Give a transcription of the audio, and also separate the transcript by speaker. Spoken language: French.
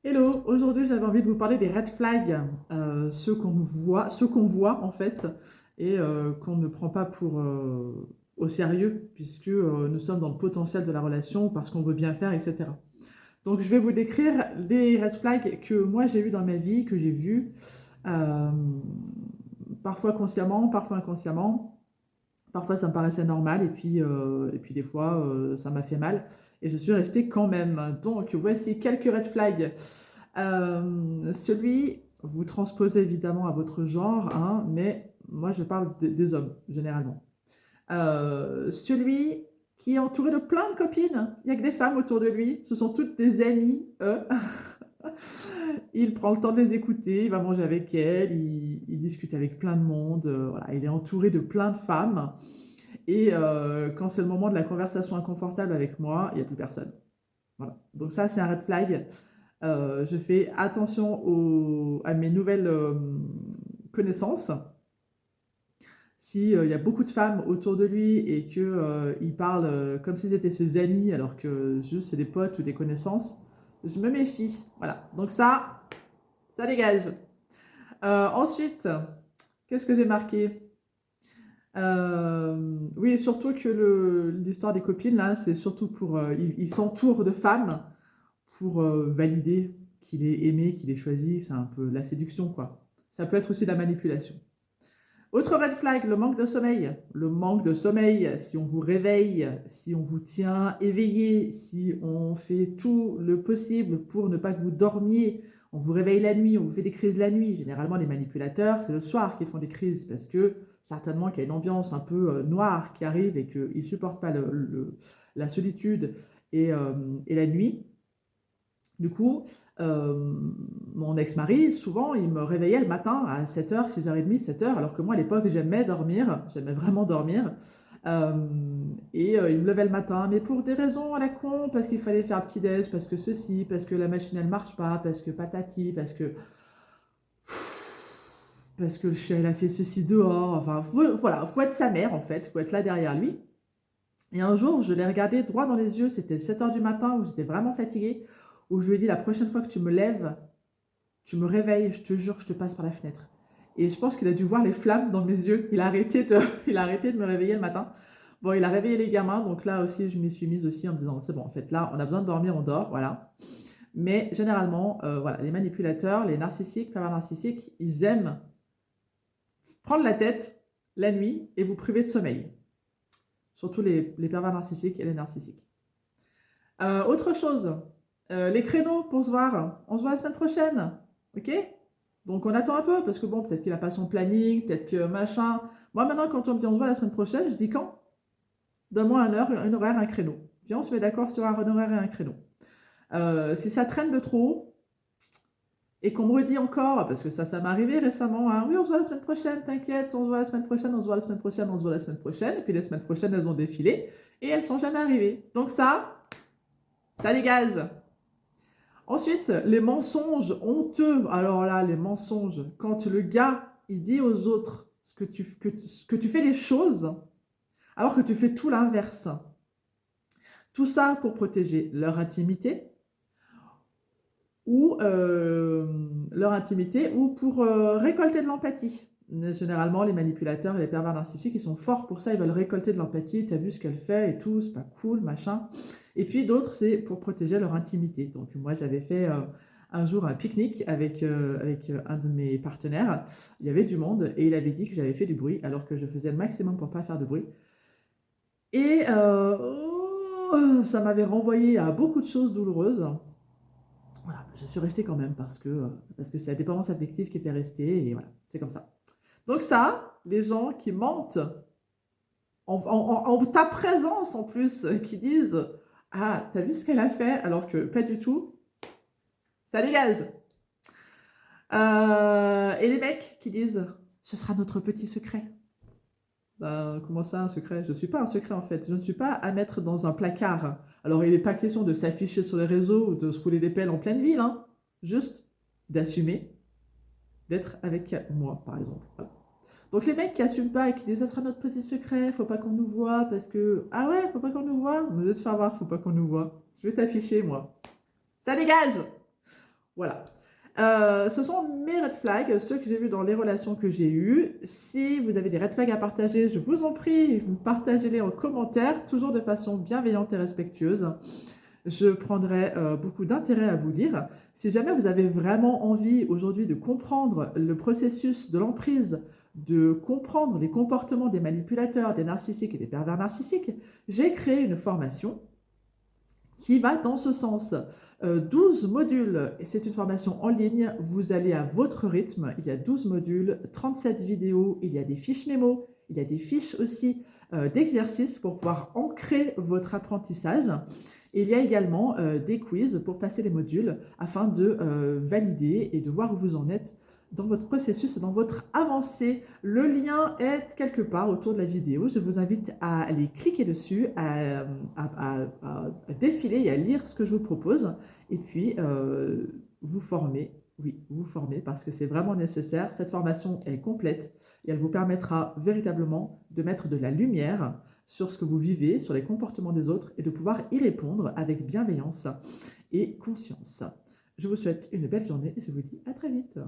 Speaker 1: Hello, aujourd'hui j'avais envie de vous parler des red flags, ceux qu'on voit en fait et qu'on ne prend pas pour au sérieux puisque nous sommes dans le potentiel de la relation parce qu'on veut bien faire, etc. Donc je vais vous décrire des red flags que moi j'ai eu dans ma vie, que j'ai vus, euh, parfois consciemment, parfois inconsciemment. Parfois ça me paraissait normal et puis des fois ça m'a fait mal et je suis restée quand même. Donc voici quelques red flags. Vous transposez évidemment à votre genre, hein, mais moi je parle des hommes, généralement. Celui qui est entouré de plein de copines, il n'y a que des femmes autour de lui, ce sont toutes des amies, eux. Il prend le temps de les écouter, il va manger avec elles, il discute avec plein de monde, voilà, il est entouré de plein de femmes. Et quand c'est le moment de la conversation inconfortable avec moi, il n'y a plus personne. Voilà. Donc ça, c'est un red flag. Je fais attention à mes nouvelles connaissances. Si il y a beaucoup de femmes autour de lui et que il parle comme si c'était ses amis alors que juste c'est des potes ou des connaissances, je me méfie. Voilà. Donc ça dégage. Ensuite, qu'est-ce que j'ai marqué? Oui, surtout que l'histoire des copines là, c'est surtout pour il s'entoure de femmes pour valider qu'il est aimé, qu'il est choisi. C'est un peu la séduction, quoi. Ça peut être aussi de la manipulation. Autre red flag, le manque de sommeil. Le manque de sommeil, si on vous réveille, si on vous tient éveillé, si on fait tout le possible pour ne pas que vous dormiez, on vous réveille la nuit, on vous fait des crises la nuit. Généralement, les manipulateurs, c'est le soir qu'ils font des crises parce que certainement qu'il y a une ambiance un peu noire qui arrive et qu'ils ne supportent pas la solitude et la nuit. Du coup, mon ex-mari, souvent, il me réveillait le matin à 7h, 6h30, 7h, alors que moi, à l'époque, j'aimais dormir, j'aimais vraiment dormir. Il me levait le matin, mais pour des raisons à la con, parce qu'il fallait faire le petit-déj, parce que ceci, parce que la machine, elle marche pas, parce que patati, parce que le chien, il a fait ceci dehors. Enfin, voilà, faut être sa mère, en fait, faut être là derrière lui. Et un jour, je l'ai regardé droit dans les yeux, c'était 7h du matin, où j'étais vraiment fatiguée, où je lui ai dit, la prochaine fois que tu me lèves, tu me réveilles, je te jure, je te passe par la fenêtre. Et je pense qu'il a dû voir les flammes dans mes yeux. Il a arrêté de me réveiller le matin. Bon, il a réveillé les gamins, donc là aussi, je m'y suis mise aussi en me disant, c'est bon, en fait, là, on a besoin de dormir, on dort, voilà. Mais généralement, voilà, les manipulateurs, les narcissiques, pervers narcissiques, ils aiment prendre la tête la nuit et vous priver de sommeil. Surtout les pervers narcissiques et les narcissiques. Autre chose, les créneaux pour se voir. On se voit la semaine prochaine, ok? Donc on attend un peu parce que bon, peut-être qu'il a pas son planning, peut-être que machin. Moi maintenant, quand on me dit on se voit la semaine prochaine, je dis quand? Donne-moi un heure, un horaire, un créneau. Viens, on se met d'accord sur un horaire et un créneau. Si ça traîne de trop et qu'on me redit encore, parce que ça m'est arrivé récemment, hein, oui, on se voit la semaine prochaine, t'inquiète, on se voit la semaine prochaine, on se voit la semaine prochaine, on se voit la semaine prochaine, et puis les semaines prochaines, elles ont défilé et elles sont jamais arrivées. Donc ça dégage. Ensuite, les mensonges honteux. Alors là, les mensonges. Quand le gars, il dit aux autres que tu fais des choses, alors que tu fais tout l'inverse. Tout ça pour protéger ou leur intimité ou pour récolter de l'empathie. Généralement, les manipulateurs et les pervers narcissiques, ils sont forts pour ça, ils veulent récolter de l'empathie, t'as vu ce qu'elle fait et tout, c'est pas cool, machin. Et puis d'autres, c'est pour protéger leur intimité. Donc moi, j'avais fait un jour un pique-nique avec un de mes partenaires, il y avait du monde et il avait dit que j'avais fait du bruit alors que je faisais le maximum pour pas faire de bruit. Et ça m'avait renvoyé à beaucoup de choses douloureuses. Voilà, je suis restée quand même parce que c'est la dépendance affective qui fait rester et voilà, c'est comme ça. Donc ça, les gens qui mentent en ta présence en plus, qui disent «Ah, t'as vu ce qu'elle a fait?» alors que pas du tout, ça dégage. Et les mecs qui disent «Ce sera notre petit secret». Ben, comment ça, un secret? Je ne suis pas un secret en fait. Je ne suis pas à mettre dans un placard. Alors, il n'est pas question de s'afficher sur les réseaux ou de se rouler des pelles en pleine ville, hein. Juste d'assumer d'être avec moi, par exemple. Voilà. Donc les mecs qui assument pas et qui disent ça sera notre petit secret, faut pas qu'on nous voit parce que ah ouais, faut pas qu'on nous voit. Je vais te faire voir, faut pas qu'on nous voit. Je vais t'afficher moi. Ça dégage. Voilà. Ce sont mes red flags, ceux que j'ai vus dans les relations que j'ai eues. Si vous avez des red flags à partager, je vous en prie, partagez-les en commentaire, toujours de façon bienveillante et respectueuse. Je prendrai beaucoup d'intérêt à vous lire. Si jamais vous avez vraiment envie aujourd'hui de comprendre le processus de l'emprise, de comprendre les comportements des manipulateurs, des narcissiques et des pervers narcissiques, j'ai créé une formation qui va dans ce sens. 12 modules, et c'est une formation en ligne, vous allez à votre rythme, il y a 12 modules, 37 vidéos, il y a des fiches mémo, il y a des fiches aussi d'exercices pour pouvoir ancrer votre apprentissage. Et il y a également des quiz pour passer les modules afin de valider et de voir où vous en êtes dans votre processus et dans votre avancée. Le lien est quelque part autour de la vidéo. Je vous invite à aller cliquer dessus, à défiler et à lire ce que je vous propose. Et puis, vous former. Oui, vous former parce que c'est vraiment nécessaire. Cette formation est complète et elle vous permettra véritablement de mettre de la lumière sur ce que vous vivez, sur les comportements des autres et de pouvoir y répondre avec bienveillance et conscience. Je vous souhaite une belle journée et je vous dis à très vite.